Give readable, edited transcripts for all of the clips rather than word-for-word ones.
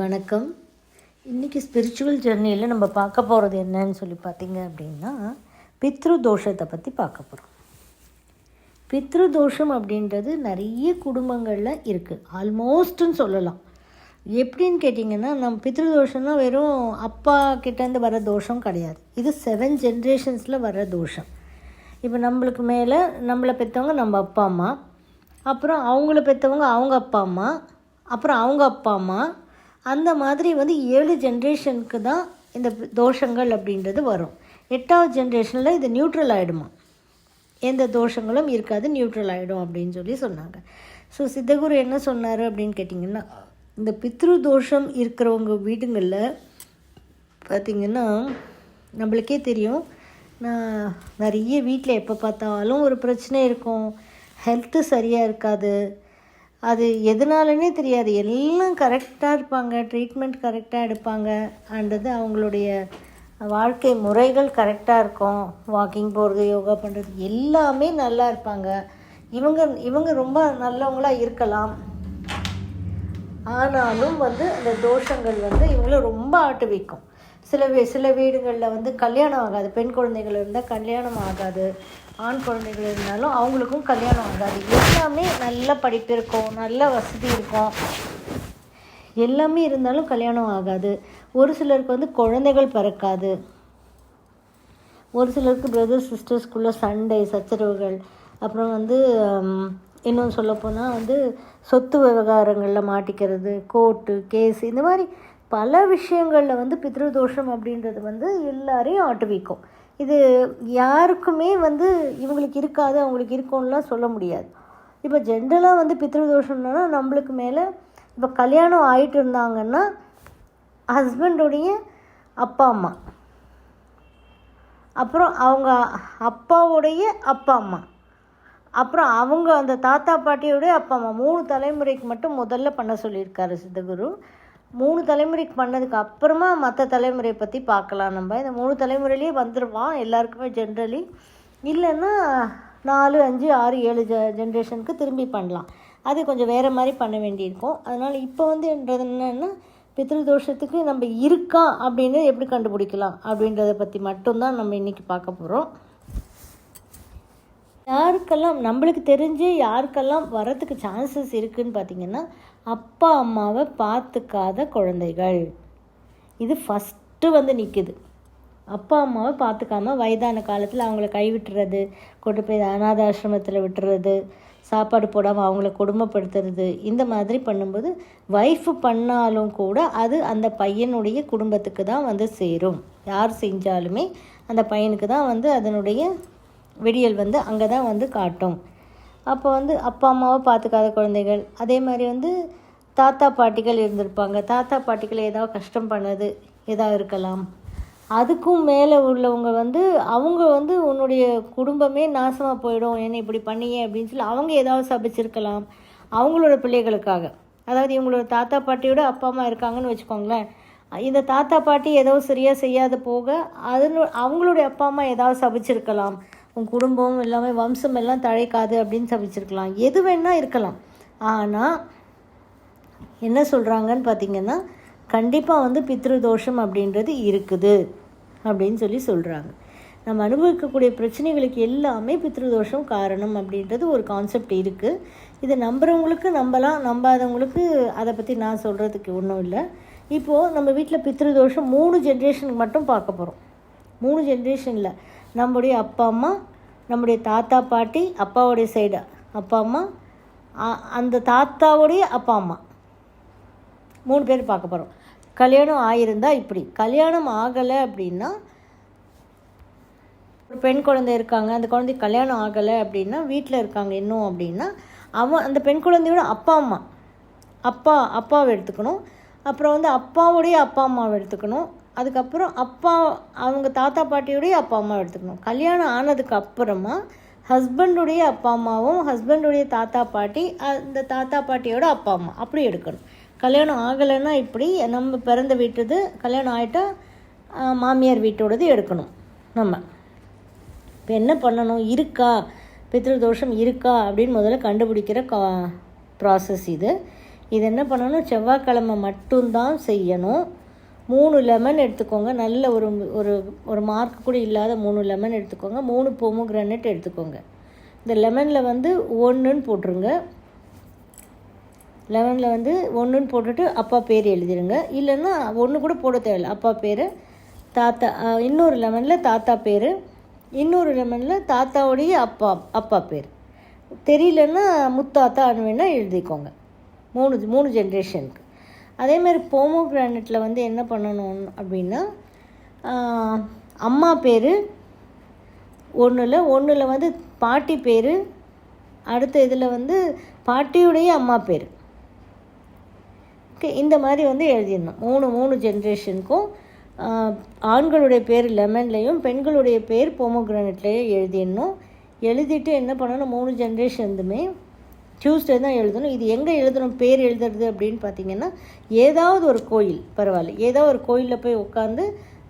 வணக்கம். இன்றைக்கி ஸ்பிரிச்சுவல் ஜர்னியில் நம்ம பார்க்க போகிறது என்னன்னு சொல்லி பார்த்தீங்க அப்படின்னா, பித்ரு தோஷத்தை பற்றி பார்க்க போகிறோம். பித்ரு தோஷம் அப்படின்றது நிறைய குடும்பங்களில் இருக்குது, ஆல்மோஸ்ட்டுன்னு சொல்லலாம். எப்படின்னு கேட்டிங்கன்னா, நம்ம பித்ரு தோஷம்னா வெறும் அப்பா கிட்டேருந்து வர தோஷம் கிடையாது. இது 7 ஜென்ரேஷன்ஸில் வர தோஷம். இப்போ நம்மளுக்கு மேலே நம்மளை பெற்றவங்க நம்ம அப்பா அம்மா, அப்புறம் அவங்கள பெற்றவங்க அவங்க அப்பா அம்மா, அப்புறம் அவங்க அப்பா அம்மா, அந்த மாதிரி 7 ஜென்ரேஷனுக்கு தான் இந்த தோஷங்கள் அப்படின்றது வரும். 8வது ஜென்ரேஷனில் இது நியூட்ரல் ஆகிடுமா, எந்த தோஷங்களும் இருக்காது, நியூட்ரல் ஆகிடும் அப்படின்னு சொல்லி சொன்னாங்க. ஸோ சித்தகுரு என்ன சொன்னார் அப்படின்னு கேட்டிங்கன்னா, இந்த பித்ரு தோஷம் இருக்கிறவங்க வீடுங்களில் பார்த்திங்கன்னா நம்மளுக்கே தெரியும், நான் நிறைய வீட்டில் எப்போ பார்த்தாலும் ஒரு பிரச்சனை இருக்கும், ஹெல்த்து சரியாக இருக்காது. அது எதனாலனே தெரியாது, எல்லாம் கரெக்டாக இருப்பாங்க, ட்ரீட்மெண்ட் கரெக்டாக எடுப்பாங்க, அண்டது அவங்களுடைய வாழ்க்கை முறைகள் கரெக்டாக இருக்கும், வாக்கிங் போகிறது, யோகா பண்ணுறது எல்லாமே நல்லா இருப்பாங்க. இவங்க ரொம்ப நல்லவங்களாக இருக்கலாம். ஆனாலும் அந்த தோஷங்கள் இவங்கள ரொம்ப ஆட்டு வைக்கும். சில வீடுகளில் கல்யாணம் ஆகாது, பெண் குழந்தைகள் இருந்தால் கல்யாணம் ஆகாது, ஆண் குழந்தைகள் இருந்தாலும் அவங்களுக்கும் கல்யாணம் ஆகாது. எல்லாமே நல்ல படிப்பு இருக்கும், நல்ல வசதி இருக்கும், எல்லாமே இருந்தாலும் கல்யாணம் ஆகாது. ஒரு சிலருக்கு குழந்தைகள் பிறக்காது. ஒரு சிலருக்கு பிரதர்ஸ் சிஸ்டர்ஸ்குள்ளே சண்டை சச்சரவுகள், அப்புறம் இன்னும் சொல்லப்போனால் சொத்து விவகாரங்களில் மாட்டிக்கிறது, கோர்ட்டு கேஸ், இந்த மாதிரி பல விஷயங்களில் பித்ரு தோஷம் அப்படின்றது எல்லாரையும் ஆட்டுவிக்கும். இது யாருக்குமே இவங்களுக்கு இருக்காது அவங்களுக்கு இருக்கும்லாம் சொல்ல முடியாது. இப்போ ஜென்ரலாக பித்ரு தோஷம்னா நம்மளுக்கு மேலே இப்போ கல்யாணம் ஆகிட்டு இருந்தாங்கன்னா ஹஸ்பண்டுடைய அப்பா அம்மா, அப்புறம் அவங்க அப்பாவுடைய அப்பா அம்மா, அப்புறம் அவங்க அந்த தாத்தா பாட்டியோடைய அப்பா அம்மா, 3 தலைமுறைக்கு மட்டும் முதல்ல பண்ண சொல்லியிருக்காரு சித்தகுரு. 3 தலைமுறைக்கு பண்ணதுக்கு அப்புறமா மற்ற தலைமுறையை பற்றி பார்க்கலாம். நம்ம இந்த 3 தலைமுறையிலே வந்துடுவான் எல்லாருக்குமே ஜென்ரலி. இல்லைன்னா 4, 5, 6, 7 ஜென்ரேஷனுக்கு திரும்பி பண்ணலாம். அது கொஞ்சம் வேறு மாதிரி பண்ண வேண்டியிருக்கும். அதனால் இப்போ என்னன்னா, பித்ரு தோஷத்துக்கு நம்ம இருக்கா அப்படின்னு எப்படி கண்டுபிடிக்கலாம் அப்படின்றத பற்றி மட்டும்தான் நம்ம இன்றைக்கி பார்க்க போகிறோம். யாருக்கெல்லாம் நம்மளுக்கு தெரிஞ்சு யாருக்கெல்லாம் வரத்துக்கு சான்சஸ் இருக்குதுன்னு பார்த்திங்கன்னா, அப்பா அம்மாவை பார்த்துக்காத குழந்தைகள். இது ஃபஸ்ட்டு நிற்குது. அப்பா அம்மாவை பார்த்துக்காமல் வயதான காலத்தில் அவங்கள கைவிட்டுறது, கொண்டு போய் அநாத ஆசிரமத்தில் விட்டுறது, சாப்பாடு போடாமல் அவங்கள கொடுமைப்படுத்துறது, இந்த மாதிரி பண்ணும்போது ஒய்ஃபு பண்ணாலும் கூட அது அந்த பையனுடைய குடும்பத்துக்கு தான் சேரும். யார் செஞ்சாலுமே அந்த பையனுக்கு தான் அதனுடைய விடியல் அங்கே தான் காட்டும். அப்போ அப்பா அம்மாவை பார்த்துக்காத குழந்தைகள், அதே மாதிரி தாத்தா பாட்டிகள் இருந்திருப்பாங்க, தாத்தா பாட்டிகள் ஏதாவது கஷ்டம் பண்ணது ஏதாவது இருக்கலாம். அதுக்கும் மேலே உள்ளவங்க அவங்க உன்னுடைய குடும்பமே நாசமாக போயிடும், என்ன இப்படி பண்ணியே அப்படின்னு சொல்லி அவங்க ஏதாவது சபிச்சிருக்கலாம் அவங்களோட பிள்ளைகளுக்காக. அதாவது இவங்களோட தாத்தா பாட்டியோட அப்பா அம்மா இருக்காங்கன்னு வச்சுக்கோங்களேன், இந்த தாத்தா பாட்டி ஏதோ சரியாக செய்யாத போக அவங்களுடைய அப்பா அம்மா ஏதாவது சபிச்சிருக்கலாம், உன் குடும்பம் எல்லாமே வம்சம் எல்லாம் தழைக்காது அப்படின்னு சபிச்சிருக்கலாம், எது வேணால் இருக்கலாம். ஆனால் என்ன சொல்கிறாங்கன்னு பார்த்திங்கன்னா, கண்டிப்பாக பித்ரு தோஷம் அப்படின்றது இருக்குது அப்படின்னு சொல்லி சொல்கிறாங்க. நம்ம அனுபவிக்கக்கூடிய பிரச்சனைகளுக்கு எல்லாமே பித்ரு தோஷம் காரணம் அப்படின்றது ஒரு கான்செப்ட் இருக்குது. இதை நம்புகிறவங்களுக்கு நம்பலாம், நம்பாதவங்களுக்கு அதை பற்றி நான் சொல்கிறதுக்கு ஒன்றும் இல்லை. இப்போது நம்ம வீட்டில் பித்ரு தோஷம் 3 ஜென்ரேஷனுக்கு மட்டும் பார்க்க போகிறோம். 3 ஜென்ரேஷனில் நம்முடைய அப்பா அம்மா, நம்முடைய தாத்தா பாட்டி, அப்பாவுடைய சைடு அப்பா அம்மா, அந்த தாத்தாவுடைய அப்பா அம்மா, 3 பேர் பார்க்க போகிறோம். கல்யாணம் ஆகியிருந்தால் இப்படி, கல்யாணம் ஆகலை அப்படின்னா ஒரு பெண் குழந்தை இருக்காங்க, அந்த குழந்தைக்கு கல்யாணம் ஆகலை அப்படின்னா வீட்டில் இருக்காங்க இன்னும் அப்படின்னா, அந்த பெண் குழந்தையோட அப்பா அம்மா, அப்பாவை எடுத்துக்கணும், அப்புறம் அப்பாவுடைய அப்பா அம்மாவை எடுத்துக்கணும், அதுக்கப்புறம் அவங்க தாத்தா பாட்டியுடைய அப்பா அம்மாவை எடுத்துக்கணும். கல்யாணம் ஆனதுக்கு அப்புறமா ஹஸ்பண்டுடைய அப்பா அம்மாவும் ஹஸ்பண்டுடைய தாத்தா பாட்டி, அந்த தாத்தா பாட்டியோட அப்பா அம்மா அப்படி எடுக்கணும். கல்யாணம் ஆகலைன்னா இப்படி நம்ம பிறந்த வீட்டுது, கல்யாணம் ஆகிட்டா மாமியார் வீட்டோடது எடுக்கணும். நம்ம இப்போ என்ன பண்ணணும், இருக்கா பித்ரு தோஷம் இருக்கா அப்படின்னு முதல்ல கண்டுபிடிக்கிற ப்ராசஸ் இது. இது என்ன பண்ணணும், செவ்வாய்க்கிழமை மட்டும்தான் செய்யணும். 3 லெமன் எடுத்துக்கோங்க, நல்ல ஒரு ஒரு ஒரு மார்க் கூட இல்லாத 3 லெமன் எடுத்துக்கோங்க. 3 பொமோகிரானேட் எடுத்துக்கோங்க. இந்த லெமனில் வந்து 1ன்னு போட்டுருங்க. லெமனில் வந்து 1ன்னு போட்டுட்டு அப்பா பேர் எழுதிடுங்க. இல்லைன்னா 1 கூட போட தேவையில்லை. அப்பா பேர், தாத்தா, இன்னொரு லெமனில் தாத்தா பேர், இன்னொரு லெமனில் தாத்தாவுடைய அப்பா பேர். தெரியலன்னா முத்தாத்தான்னு வேணால் எழுதிக்கோங்க. 3 ஜென்ரேஷனுக்கு. அதேமாதிரி போமோகிரானேட்டில் வந்து என்ன பண்ணணும் அப்படின்னா, அம்மா பேர் ஒன்றில் வந்து பாட்டி பேர், அடுத்த இதில் வந்து பாட்டியுடைய அம்மா பேர். ஓகே, இந்த மாதிரி வந்து எழுதிடணும். 3 ஜென்ரேஷனுக்கும் ஆண்களுடைய பேர் லெமன்லேயும் பெண்களுடைய பேர் போமோகிரானேட்லேயும் எழுதிடணும். எழுதிட்டு என்ன பண்ணணும், 3 ஜென்ரேஷனுமே டியூஸ்டே தான் எழுதணும். இது எங்கே எழுதணும், பேர் எழுதுறது அப்படின்னு பார்த்தீங்கன்னா, ஏதாவது ஒரு கோயில் பரவாயில்ல, ஏதாவது ஒரு கோயிலில் போய் உட்காந்து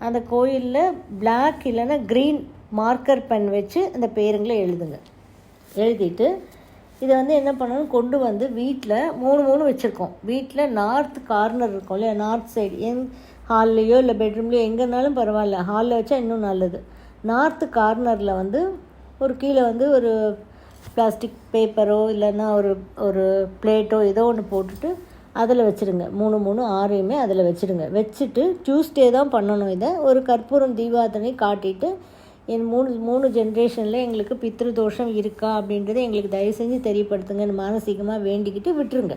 அந்த கோயிலில் பிளாக் இல்லைன்னா க்ரீன் மார்க்கர் பென் வச்சு அந்த பேருங்களை எழுதுங்க. எழுதிட்டு இதை வந்து என்ன பண்ணணும், கொண்டு வந்து வீட்டில் 3 வச்சுருக்கோம். வீட்டில் நார்த் கார்னர் இருக்கும் இல்லையா, நார்த் சைடு, ஹால்லையோ இல்லை பெட்ரூம்லையோ எங்கேனாலும் பரவாயில்ல, ஹாலில் வச்சா இன்னும் நல்லது. நார்த்து கார்னரில் வந்து ஒரு கீழே வந்து ஒரு பிளாஸ்டிக் பேப்பரோ இல்லைன்னா ஒரு பிளேட்டோ ஏதோ ஒன்று போட்டுட்டு அதில் வச்சுருங்க. 3 6 அதில் வச்சுடுங்க. வச்சுட்டு டியூஸ்டே தான் பண்ணணும். இதை ஒரு கற்பூரம் தீபாவளி காட்டிட்டு, என் 3 ஜென்ரேஷனில் எங்களுக்கு பித்ரு தோஷம் இருக்கா அப்படின்றத எங்களுக்கு தயவு செஞ்சு தெரியப்படுத்துங்கன்னு மானசீகமாக வேண்டிக்கிட்டு விட்டுருங்க.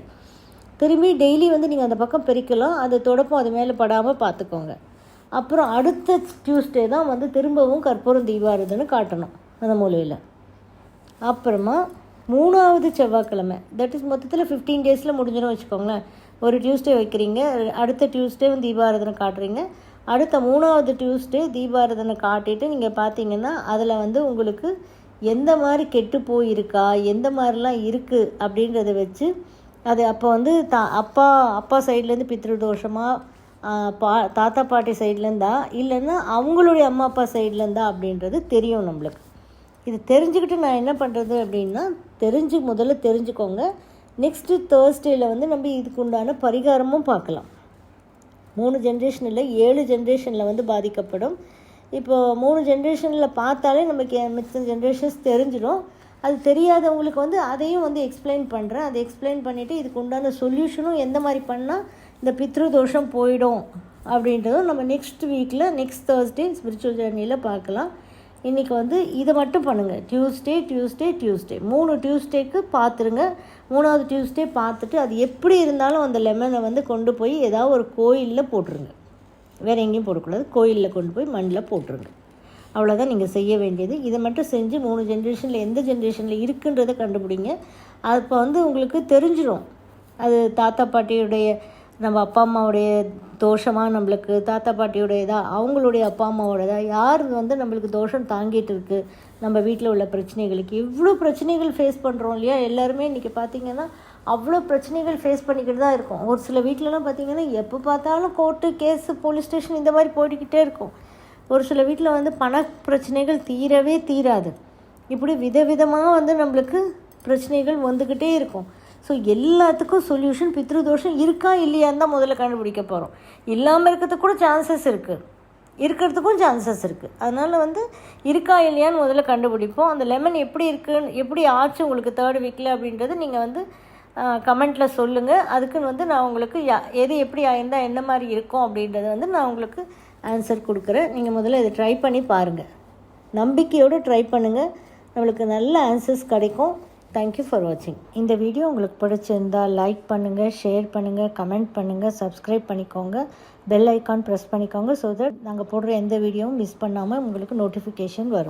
திரும்பி டெய்லி வந்து நீங்கள் அந்த பக்கம் பிரிக்கலாம். அது தொடப்பம் அது மேலே படாமல் பார்த்துக்கோங்க. அப்புறம் அடுத்த டியூஸ்டே தான் வந்து திரும்பவும் கற்பூரம் தீபாவளின்னு காட்டணும் அந்த மூலையில். அப்புறமா 3வது செவ்வாய்க்கிழமை, தட் இஸ் மொத்தத்தில் 15 டேஸில் முடிஞ்சிடும் வச்சுக்கோங்களேன். ஒரு டியூஸ்டே வைக்கிறீங்க, அடுத்த டியூஸ்டே வந்து தீபாராதனை காட்டுறீங்க. அடுத்த 3வது டியூஸ்டே தீபாராதனை காட்டிட்டு நீங்கள் பார்த்தீங்கன்னா அதில் வந்து உங்களுக்கு எந்த மாதிரி கெட்டு போயிருக்கா, எந்த மாதிரிலாம் இருக்குது அப்படின்றத வச்சு அது அப்போ வந்து அப்பா சைட்லேருந்து பித்ருதோஷமாக, தாத்தா பாட்டி சைட்லேருந்தா இல்லைன்னா அவங்களுடைய அம்மா அப்பா சைட்லேருந்தா அப்படின்றது தெரியும் நம்மளுக்கு. இது தெரிஞ்சுக்கிட்டு நான் என்ன பண்ணுறது அப்படின்னா, முதல்ல தெரிஞ்சுக்கோங்க. நெக்ஸ்ட்டு தேர்ஸ்டேயில் வந்து நம்ம இதுக்கு உண்டான பரிகாரமும் பார்க்கலாம். 3 ஜென்ரேஷன் இல்லை, 7 ஜென்ரேஷனில் வந்து பாதிக்கப்படும். இப்போது 3 ஜென்ரேஷனில் பார்த்தாலே நமக்கு மிச்ச ஜென்ரேஷன்ஸ் தெரிஞ்சிடும். அது தெரியாதவங்களுக்கு வந்து அதையும் வந்து எக்ஸ்பிளைன் பண்ணுறேன். அதை எக்ஸ்பிளைன் பண்ணிவிட்டு இதுக்கு உண்டான சொல்யூஷனும் எந்த மாதிரி பண்ணால் இந்த பித்ரு தோஷம் போயிடும் அப்படின்றதும் நம்ம நெக்ஸ்ட் வீக்கில் நெக்ஸ்ட் தேர்ஸ்டே ஸ்பிரிச்சுவல் ஜர்னியில் பார்க்கலாம். இன்றைக்கி வந்து இதை மட்டும் பண்ணுங்கள். டியூஸ்டே 3 டியூஸ்டேக்கு பார்த்துருங்க. 3வது டியூஸ்டே பார்த்துட்டு அது எப்படி இருந்தாலும் அந்த லெமனை வந்து கொண்டு போய் ஏதாவது ஒரு கோயிலில் போட்டுருங்க. வேறு எங்கேயும் போடக்கூடாது, கோயிலில் கொண்டு போய் மண்ணில் போட்டுருங்க. அவ்வளோதான் நீங்கள் செய்ய வேண்டியது. இதை மட்டும் செஞ்சு 3 ஜென்ரேஷனில் எந்த ஜென்ரேஷனில் இருக்குன்றதை கண்டுபிடிங்க. அப்போ வந்து உங்களுக்கு தெரிஞ்சிடும் அது தாத்தா பாட்டியுடைய, நம்ம அப்பா அம்மாவுடைய தோஷமாக நம்மளுக்கு, தாத்தா பாட்டியுடையதா அவங்களுடைய அப்பா அம்மாவோடதா, யார் வந்து நம்மளுக்கு தோஷம் தாங்கிட்டு இருக்குது, நம்ம வீட்டில் உள்ள பிரச்சனைகளுக்கு. இவ்வளோ பிரச்சனைகள் ஃபேஸ் பண்ணுறோம் இல்லையா எல்லாருமே. இன்றைக்கி பார்த்திங்கன்னா அவ்வளோ பிரச்சனைகள் ஃபேஸ் பண்ணிக்கிட்டு தான் இருக்கும். ஒரு சில வீட்டிலலாம் பார்த்திங்கன்னா எப்போ பார்த்தாலும் கோர்ட்டு கேஸு போலீஸ் ஸ்டேஷன் இந்த மாதிரி போய்கிட்டே இருக்கும். ஒரு சில வீட்டில் வந்து பண பிரச்சனைகள் தீரவே தீராது. இப்படி விதவிதமாக வந்து நம்மளுக்கு பிரச்சனைகள் வந்துக்கிட்டே இருக்கும். ஸோ எல்லாத்துக்கும் சொல்யூஷன் பித்ரு தோஷம் இருக்கா இல்லையான்னு தான் முதல்ல கண்டுபிடிக்க போகிறோம். இல்லாமல் இருக்கிறதுக்கு கூட சான்சஸ் இருக்குது, இருக்கிறதுக்கும் சான்சஸ் இருக்குது. அதனால் வந்து இருக்கா இல்லையான்னு முதல்ல கண்டுபிடிப்போம். அந்த லெமன் எப்படி இருக்குன்னு, எப்படி ஆச்சு உங்களுக்கு 3rd வீக்கில் அப்படின்றது நீங்கள் வந்து கமெண்ட்டில் சொல்லுங்கள். அதுக்குன்னு வந்து நான் உங்களுக்கு எது எப்படி ஆயிருந்தால் என்ன மாதிரி இருக்கும் அப்படின்றத வந்து நான் உங்களுக்கு ஆன்சர் கொடுக்குறேன். நீங்கள் முதல்ல இதை ட்ரை பண்ணி பாருங்கள். நம்பிக்கையோடு ட்ரை பண்ணுங்கள், நம்மளுக்கு நல்ல ஆன்சர்ஸ் கிடைக்கும். தேங்க்யூ ஃபார் வாட்சிங். இந்த வீடியோ உங்களுக்கு பிடிச்சிருந்தால் லைக் பண்ணுங்கள், ஷேர் பண்ணுங்கள், கமெண்ட் பண்ணுங்கள், சப்ஸ்கிரைப் பண்ணிக்கோங்க, பெல் ஐக்கான் ப்ரெஸ் பண்ணிக்கோங்க. ஸோ தட் நாங்கள் போடுற எந்த வீடியோவும் மிஸ் பண்ணாமல் உங்களுக்கு நோட்டிஃபிகேஷன் வரும்.